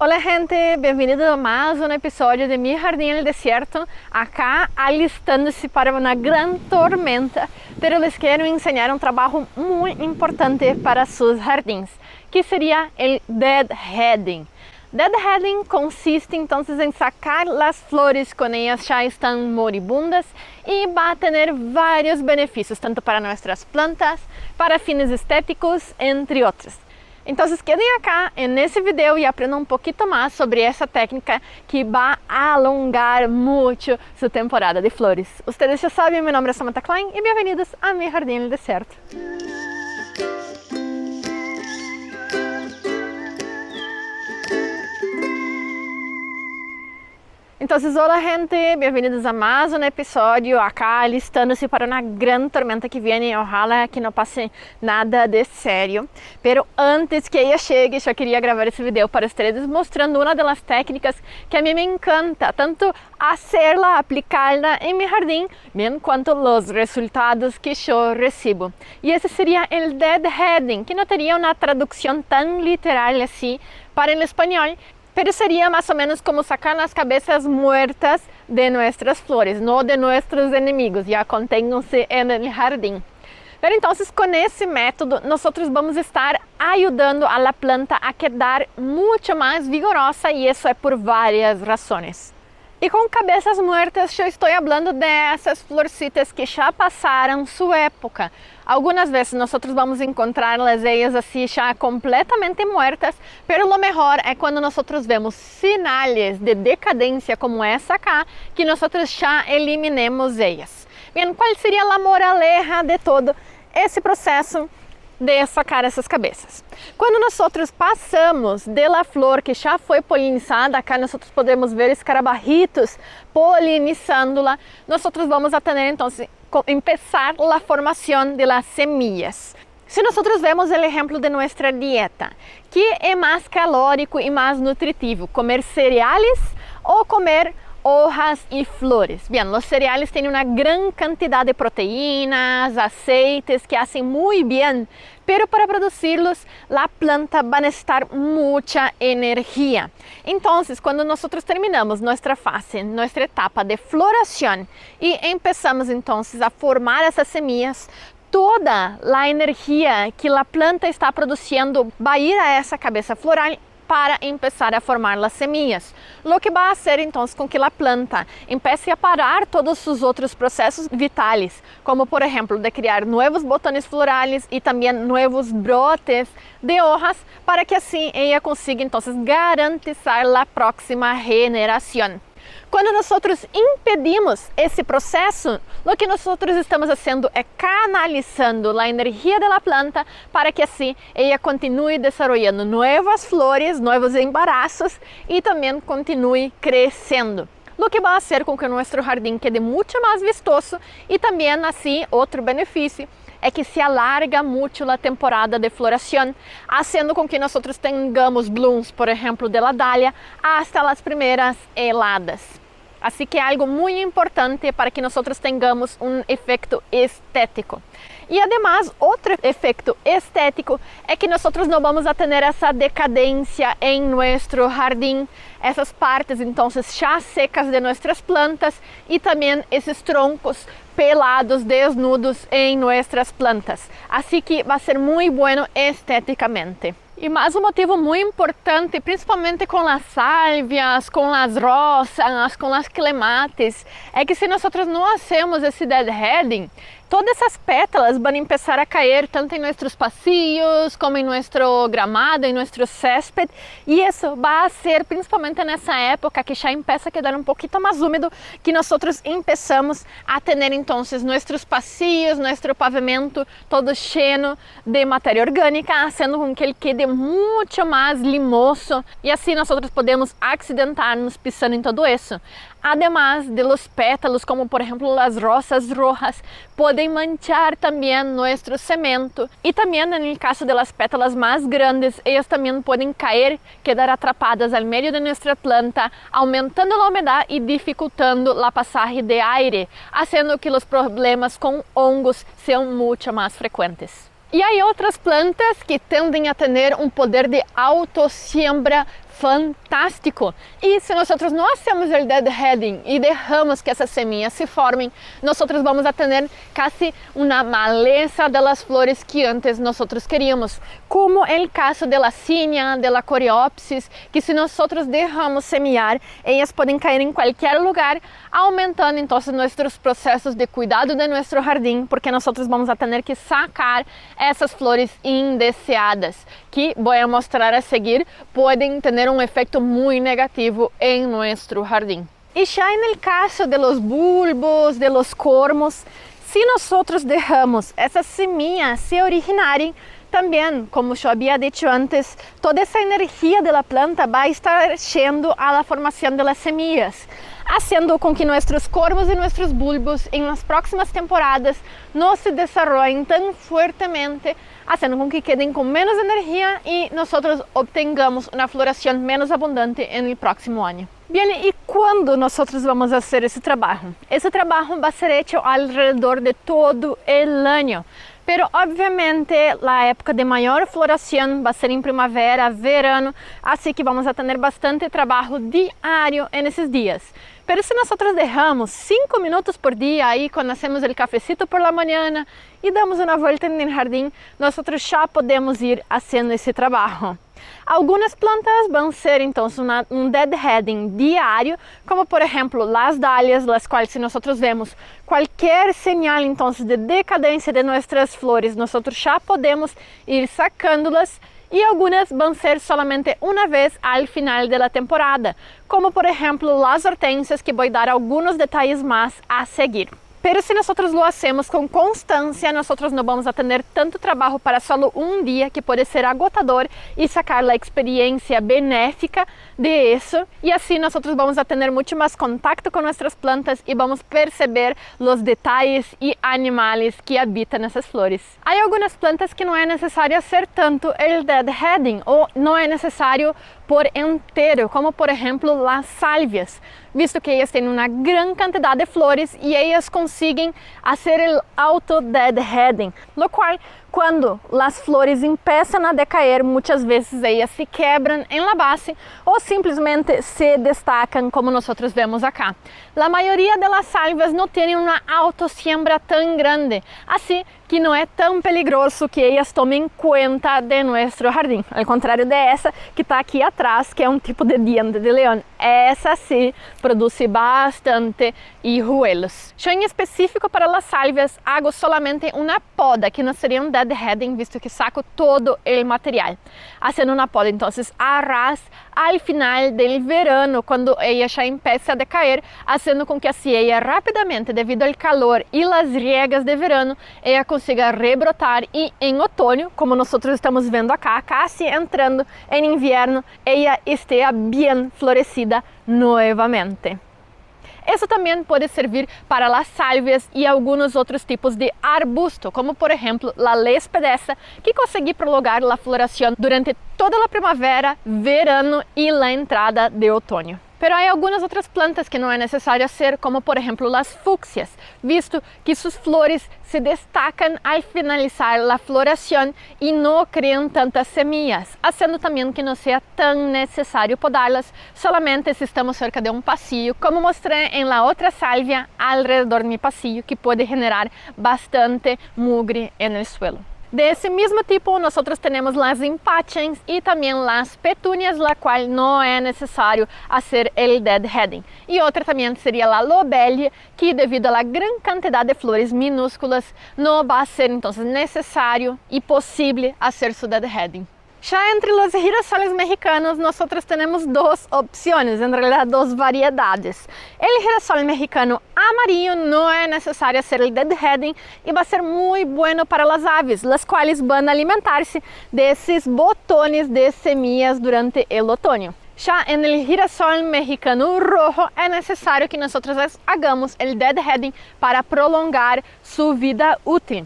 Hola gente, bem-vindo a mais um episódio de Mi Jardín no Desierto, acá alistando-se para uma grande tormenta, pero les quero ensinar um trabalho muito importante para seus jardins, que seria o deadheading. Deadheading consiste entonces em sacar as flores quando elas já estão moribundas e vai ter vários benefícios, tanto para nossas plantas, para fines estéticos, entre outros. Então, quedem acá nesse vídeo e aprendam um pouquinho mais sobre essa técnica que vai alongar muito sua temporada de flores. Vocês já sabem, meu nome é Samantha Klein e bem-vindos a Mi Jardín no Desierto. Então, olá gente, bem-vindos a mais um episódio acá alistando-se para uma grande tormenta que vem. Ojalá que não passe nada de sério. Pero antes que ela chegue, eu queria gravar esse vídeo para vocês mostrando uma das técnicas que a mim me encanta, tanto hacerla, aplicarla em meu jardim, bem quanto os resultados que eu recebo. E esse seria o deadheading, que não teria uma tradução tão literal assim para o espanhol. Pero sería más o menos como sacar las cabezas muertas de nuestras flores, no de nuestros enemigos, ya conténganse en el jardín. Pero entonces con ese método nosotros vamos estar ayudando a la planta a quedar mucho más vigorosa y eso es por varias razones. E com cabeças muertas, eu estou falando dessas florcitas que já passaram sua época. Algumas vezes nós vamos encontrá-las elas assim já completamente muertas, pero lo mejor é quando nós vemos sinais de decadência como essa cá, que nós já eliminemos elas. Bem, qual seria a moraleja de todo esse processo de sacar essas cabeças? Quando nós passamos da flor que já foi polinizada, acá nós podemos ver escarabarritos polinizando-la, nós vamos a ter então começar a formação de las semillas. Se nós vemos o exemplo de nossa dieta, que é mais calórico e mais nutritivo, comer cereais ou comer hojas e flores. Bem, os cereais têm uma grande quantidade de proteínas, aceites que fazem muito bem, pero para produzi-los, a planta vai necessitar muita energia. Então, quando nós terminamos nossa fase, nossa etapa de floração e começamos então a formar essas semillas, toda a energia que a planta está produzindo vai ir a essa cabeça floral para começar a formar as semillas, o que vai fazer então com que a planta comece a parar todos os outros processos vitais, como por exemplo de criar novos botões florais e também novos brotes de hojas, para que assim ela consiga então garantizar a próxima generação. Quando nós impedimos esse processo, o que nós estamos fazendo é canalizando a energia da planta para que assim ela continue desenvolvendo novas flores, novos embaraços e também continue crescendo. O que vai fazer com que o nosso jardim quede muito mais vistoso e também assim outro benefício é que se alarga muito a temporada de floração, fazendo com que nós tenhamos blooms, por exemplo, de la dália, hasta as primeiras heladas. Assim que é algo muito importante para que nós tenhamos um efeito estético. E además, outro efeito estético é que nós não vamos a ter essa decadência em nosso jardim, essas partes então já secas de nossas plantas e também esses troncos pelados, desnudos em nossas plantas. Assim que vai ser muito bueno esteticamente. E mais um motivo muito importante, principalmente com as sálvias, com as rosas, com as clematis, é que se nós não hacemos esse deadheading, todas essas pétalas vão começar a cair tanto em nossos pasillos, como em nosso gramado, em nosso césped, e isso vai ser principalmente nessa época que já começa a quedar um pouquinho mais úmido, que nós começamos a ter então nossos pasillos, nosso pavimento todo cheio de matéria orgânica, fazendo com que ele quede muito mais limoso, e assim nós podemos acidentar-nos pisando em tudo isso. Además de los pétalos, como por exemplo as rosas rojas, podem manchar também nosso cemento. E também, no caso de las pétalas mais grandes, elas também podem cair, quedar atrapadas ao meio de nossa planta, aumentando a umidade e dificultando a passagem de aire, fazendo que os problemas com hongos sejam muito mais frequentes. E há outras plantas que tendem a ter um poder de autossiembra fantástico. E se nós não hacemos o deadheading e deixamos que essas semillas se formem, nós vamos a ter quase uma maleza das flores que antes nós queríamos, como é o caso da zinnia, da coreopsis, que se nós deixamos semear, elas podem cair em qualquer lugar, aumentando então nossos processos de cuidado de nosso jardim, porque nós vamos a ter que sacar essas flores indeseadas, que vou mostrar a seguir, podem ter um efeito muito negativo em nosso jardim. E já no caso de los bulbos, de los cormos, se nós deixamos essas semillas se originarem, também, como eu havia dito antes, toda essa energia da planta vai estar yendo a la formação das semillas, haciendo com que nossos cormos e nossos bulbos em las próximas temporadas não se desarrollen tão fuertemente, haciendo com que queden com menos energia e nós obtengamos uma floração menos abundante no próximo ano. Bem, e quando nós vamos fazer esse trabalho? Esse trabalho vai ser feito alrededor de todo o ano. Pero obviamente a época de maior floração vai ser em primavera, verano, assim que vamos a ter bastante trabalho diário nesses dias. Pero se nós deixamos 5 minutos por dia aí quando hacemos o cafecito por la manhã e damos uma volta no jardim, nós já podemos ir fazendo esse trabalho. Algumas plantas vão ser então deadheading diário, como por exemplo as dálias, las quais se nós vemos qualquer señal então de decadência de nossas flores, nós já podemos ir sacándolas. E algumas vão ser solamente uma vez ao final da temporada, como por exemplo as hortênsias, que vou dar alguns detalhes mais a seguir. Pero se nós lo hacemos com constância, nós não vamos a ter tanto trabalho para só um dia, que pode ser agotador, e sacar a experiência benéfica de isso. E assim nós vamos a ter muito mais contato com nossas plantas e vamos perceber os detalhes e animais que habitam nessas flores. Há algumas plantas que não é necessário hacer tanto o deadheading, ou não é necessário por inteiro, como por exemplo as sálvias, visto que elas têm uma grande quantidade de flores e elas conseguem fazer o auto-deadheading, no qual, quando as flores começam a decair, muitas vezes elas se quebram em la base ou simplesmente se destacam, como nós vemos acá. A maioria das sálvias não tem uma autossiembra tão grande, assim que não é tão peligroso que elas tomem conta de nosso jardim, ao contrário dessa que está aqui atrás, que é um tipo de diente de leão. Essa sim produz bastante hijuelos. Eu em específico para as sálvias hago solamente uma poda, que não seria um deadheading, visto que saco todo o material. Fazendo uma poda, então, a ras ao final do verano, quando ela já começa a decair, fazendo com que assim ela rapidamente, devido ao calor e as riegas de verano, ela consiga rebrotar e em outono, como nós estamos vendo acá, quase entrando em inverno, ela esteja bem florescida novamente. Isso também pode servir para as sálvias e alguns outros tipos de arbusto, como por exemplo a lespedeza, que consegue prolongar a floração durante toda a primavera, verano e a entrada de outono. Pero há algumas outras plantas que não é necessário hacer, como por exemplo as fúcsias, visto que suas flores se destacam ao finalizar a floração e não criam tantas semillas, fazendo também que não seja tão necessário podá-las, solamente se estamos cerca de um pasillo, como mostrei em la outra sálvia alrededor do pasillo, que pode generar bastante mugre no suelo. De esse mesmo tipo, nós temos as empáceas e também as petúnias, la qual não é necessário fazer o deadheading. E outra também seria a lobelia, que devido à grande quantidade de flores minúsculas, não vai ser então necessário e possível fazer seu deadheading. Já entre os girasoles mexicanos, nós temos duas opções, em realidade duas variedades. O girasol mexicano amarillo não é necessário fazer o deadheading e vai ser muito bueno para as aves, as quais vão alimentar-se desses botones de semillas durante o outono. Já no girasol mexicano rojo é necessário que nós hagamos o deadheading para prolongar sua vida útil.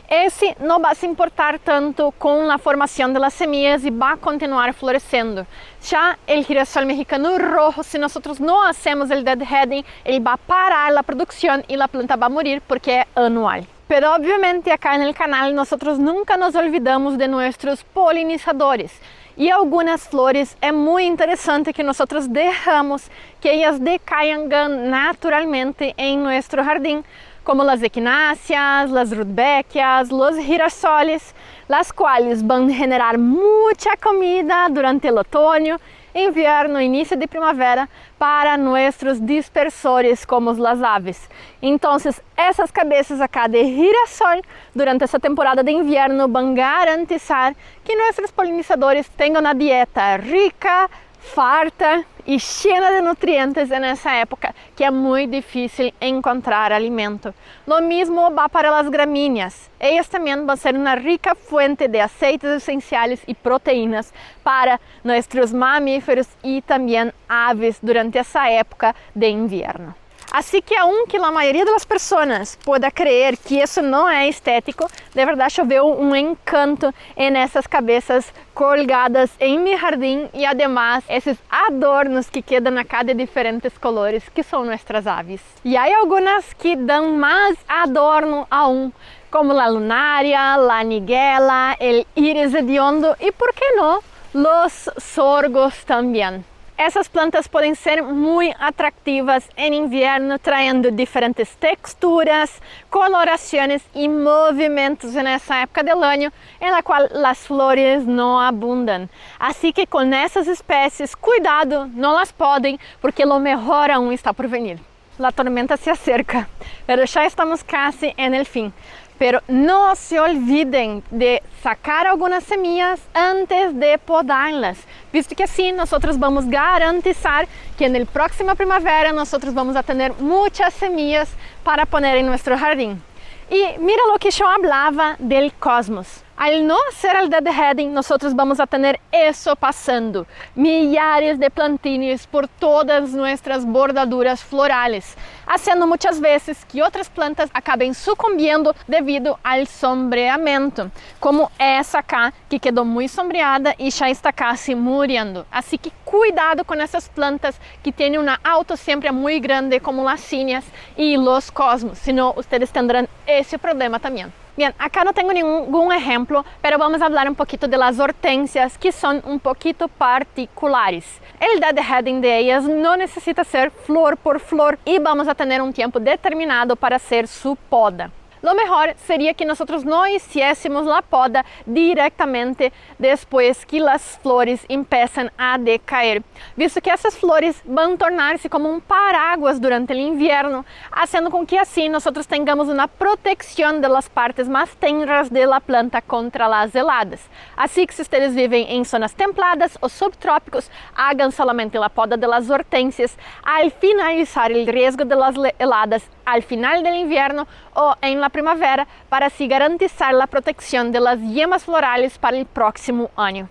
Esse não vai se importar tanto com a formação das semillas e vai continuar florescendo. Já o girasol mexicano rojo, se nós não hacemos o deadheading, ele vai parar a produção e a planta vai morrer porque é anual. Pero obviamente acá no canal nós nunca nos olvidamos de nossos polinizadores. E algumas flores é muito interessante que nós deixamos que elas decaiam naturalmente em nosso jardim, como as equináceas, as rudbeckias, os girasoles, las quais vão generar muita comida durante o outono, inverno, início de primavera para nossos dispersores como as aves. Então, essas cabeças acá de girassol durante essa temporada de inverno vão garantizar que nossos polinizadores tenham uma dieta rica, farta e cheia de nutrientes nessa época que é muito difícil encontrar alimento. Lo mesmo va para as gramíneas. Elas também vão ser uma rica fonte de aceites essenciais e proteínas para nossos mamíferos e também aves durante essa época de inverno. Assim que aunque a maioria das pessoas pueda crer que isso não é estético, de verdade eu vejo um encanto nessas cabeças colgadas em meu jardim e además esses adornos que quedam acá de diferentes colores que são nossas aves. E há algumas que dão mais adorno aún, como a lunária, a niguela, o íris hediondo e por que não, os sorgos também. Essas plantas podem ser muito atrativas em inverno, traindo diferentes texturas, colorações e movimentos nessa época do ano, em la qual as flores não abundam. Assim que com essas espécies, cuidado, não las podem, porque o melhor aún está por venir. A tormenta se acerca, mas já estamos quase no fim. Pero no se olviden de sacar algunas semillas antes de podarlas, visto que assim nós vamos garantizar que na próxima primavera nós vamos a ter muitas semillas para poner em nosso jardim. E mira lo que eu falava del cosmos. Al no hacer el deadheading, nosotros vamos a tener eso pasando, millares de plantines por todas nuestras bordaduras florales, haciendo muchas veces que otras plantas acaben sucumbiendo debido al sombreamiento, como essa acá, que quedou muito sombreada e já está casi muriendo. Así que cuidado com essas plantas que têm uma autosiembra muito grande, como las cíneas e los cosmos, senão ustedes tendrán esse problema também. Bien, acá no tengo ningún ejemplo, pero vamos a hablar un poquito de las hortensias que son un poquito particulares. El deadheading de ellas no necesita ser flor por flor y vamos a tener un tiempo determinado para hacer su poda. Lo mejor seria que nós não hiciésemos a poda diretamente depois que as flores empiezam a decair, visto que essas flores vão tornar-se como um paraguas durante o inverno, fazendo com que assim nós tenhamos uma proteção das partes mais tenras da planta contra as heladas. Assim que se vocês vivem em zonas templadas ou subtrópicos, hagam solamente a poda das hortênsias al finalizar o risco das heladas al final do inverno ou em la primavera para así garantizar la protección de las yemas florales para el próximo año.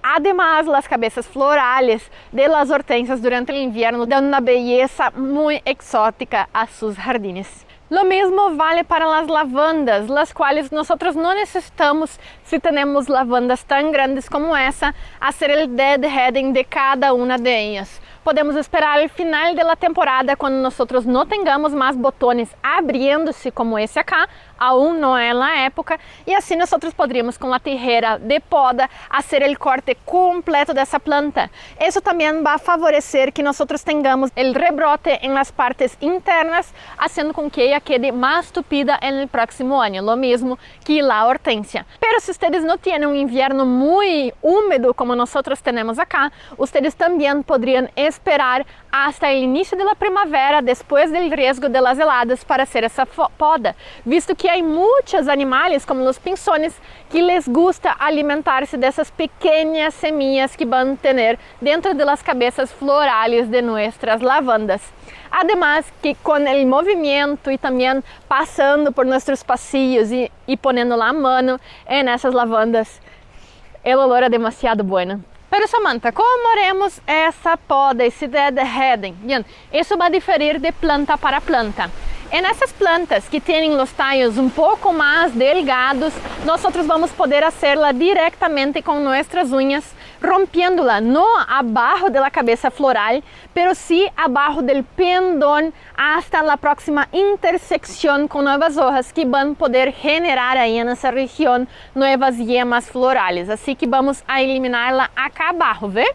Además, las cabezas florales de las hortensias durante el invierno dan una belleza muy exótica a sus jardines. Lo mismo vale para las lavandas, las cuales nosotros no necesitamos, si tenemos lavandas tan grandes como esa, hacer el deadheading de cada una de ellas. Podemos esperar o final da temporada quando nós não tenhamos mais botões abrindo-se como esse acá, aún não é a época, e assim nós poderíamos com a tijeira de poda fazer o corte completo dessa planta. Isso também vai favorecer que nós tenhamos o rebrote em las partes internas, fazendo com que ela quede mais tupida no próximo ano, lo mesmo que a hortênsia. Pero se vocês não têm um inverno muito úmido como nós temos acá, vocês também poderiam esperar hasta o início da primavera, depois do risco de las heladas, para hacer essa poda, visto que há muitos animais, como os pinzones, que les gusta alimentar-se dessas pequenas semillas que vão ter dentro de las cabezas florales de nuestras lavandas. Además que com o movimento e também passando por nossos pasillos e ponendo a mano nessas lavandas, o olor é demasiado bueno. Pero Samantha, como haremos essa poda, esse deadheading? Bien, isso vai diferir de planta para planta. E nessas plantas que têm os talhos um pouco mais delgados, nós vamos poder fazê-la diretamente com nossas unhas, rompiéndola no abajo de la cabeza floral, pero sí abajo del pendón hasta la próxima intersección con nuevas hojas que van a poder generar ahí en esa región nuevas yemas florales. Así que vamos a eliminarla acá abajo, ¿ve?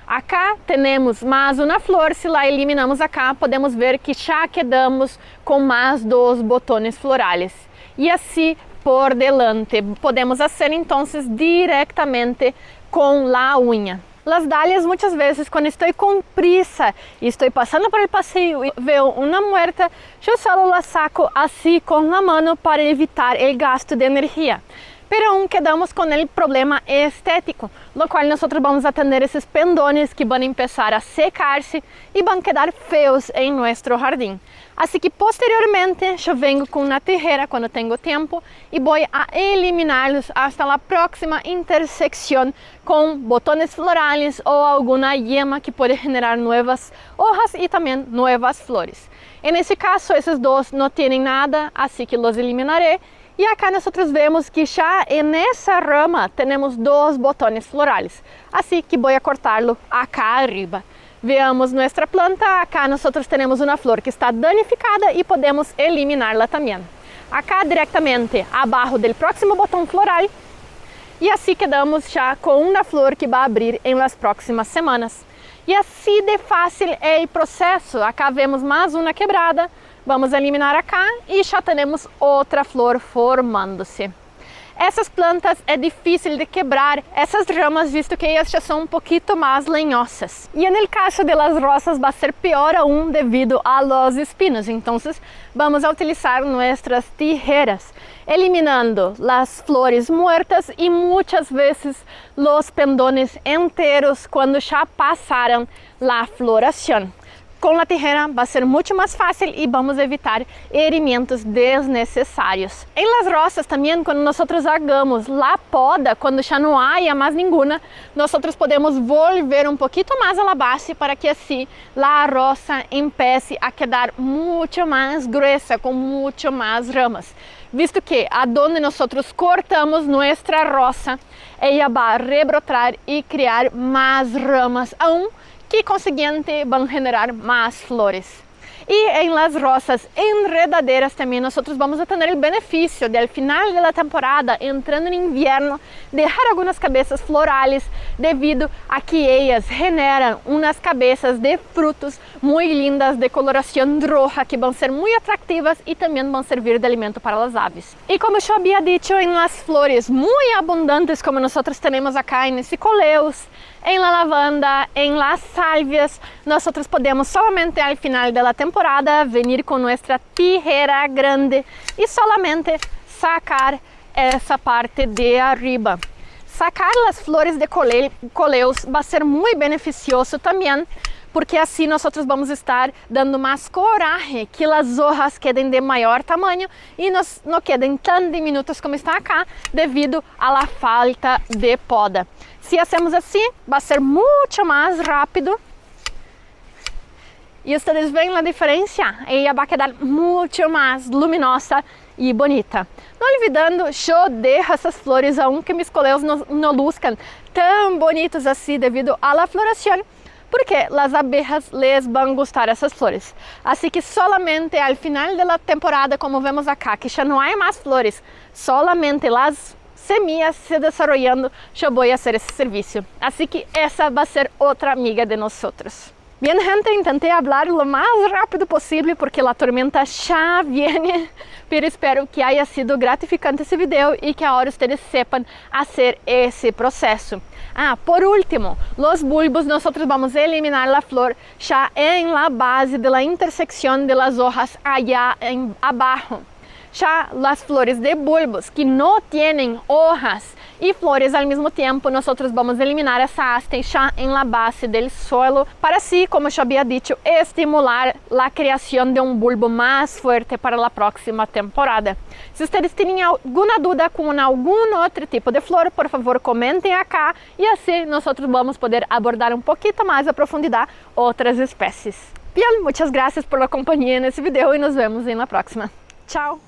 Acá temos mais uma flor, se la eliminamos acá, podemos ver que já quedamos com mais 2 botões florais. E assim por delante, podemos fazer então diretamente com a unha. Las dalias muitas vezes, quando estou com prisa e estou passando por el passeio e vejo uma muerta, eu só la saco assim com a mão para evitar o gasto de energia. Pero aún quedamos com o problema estético, no qual nós vamos a ter esses pendones que vão começar a secar-se e vão quedar feios em nosso jardim. Assim que posteriormente eu venho com uma tijera quando tenho tempo e vou a eliminá-los hasta a próxima intersecção com botões florais ou alguma yema que pode generar novas hojas e também novas flores. Nesse caso, esses dois não têm nada, assim que os eliminarei. E acá nós vemos que já nessa rama temos 2 botões florais, assim que vou cortá-lo acá arriba. Veamos nossa planta, acá nós temos uma flor que está danificada e podemos eliminá-la também. Acá diretamente abaixo do próximo botão floral e assim quedamos já com uma flor que vai abrir em las próximas semanas. E assim de fácil é o processo, acá vemos mais uma quebrada. Vamos eliminar acá e já temos outra flor formando-se. Essas plantas é difícil de quebrar essas ramas, visto que elas já são um pouquinho mais lenhosas. E no caso de las rosas vai ser pior aún devido a los espinos. Então, vamos a utilizar nossas tijeras, eliminando as flores muertas e muitas vezes os pendones inteiros quando já passaram a floração. Com a tijera vai ser muito mais fácil e vamos evitar herimentos desnecessários. Em las rosas também, quando nós hagamos a poda, quando já não há mais nenhuma, nós podemos volver um pouquinho mais a base para que assim a rosa empiece a quedar muito mais gruesa, com muito mais ramas. Visto que aonde nós cortamos nossa rosa, ela vai rebrotar e criar mais ramas aún, que conseguinte vão generar mais flores. E em las rosas enredaderas também nós vamos a ter o benefício de ao final da temporada, entrando no inverno, deixar algumas cabeças florais devido a que elas generam umas cabeças de frutos muito lindas de coloração roja que vão ser muito atrativas e também vão servir de alimento para as aves. E como eu havia dito, em las flores muito abundantes como nós temos acá nesse coleus, em la lavanda, em las salvias, nós podemos somente ao final da temporada venir com nossa tijera grande e solamente sacar essa parte de arriba. Sacar as flores de coleus vai ser muito beneficioso também, porque assim nós vamos estar dando mais coragem que as hojas quedem de maior tamanho e não quedem tão diminutas como está acá, devido à falta de poda. Se fazemos assim, vai ser muito mais rápido. E vocês veem a diferença? Ela vai quedar muito mais luminosa e bonita. Não olvidando, eu deixo essas flores aunque mis coleus não luzcan tão bonitos assim devido à floração, porque as abejas les vão gostar essas flores. Assim que solamente ao final da temporada, como vemos acá, que já não há mais flores, solamente as semillas se desarrollando, eu vou fazer esse serviço. Assim que essa vai ser outra amiga de nós. Bien, gente, tentei falar lo mais rápido possível porque a tormenta já vem, pero espero que haya sido gratificante esse vídeo e que agora vocês sepan fazer esse processo. Por último, os bulbos nós vamos eliminar a flor já em la base de la intersecção de las hojas allá abaixo. Já as flores de bulbos que não têm hojas e flores ao mesmo tempo, nós vamos eliminar essa haste já em la base do solo, para assim, como eu havia dito, estimular a criação de um bulbo mais forte para a próxima temporada. Se vocês têm alguma dúvida com algum outro tipo de flor, por favor, comentem acá e assim nós vamos poder abordar um pouquinho mais a profundidade outras espécies. Bien, muitas graças por a companhia nesse vídeo e nos vemos na próxima. Tchau!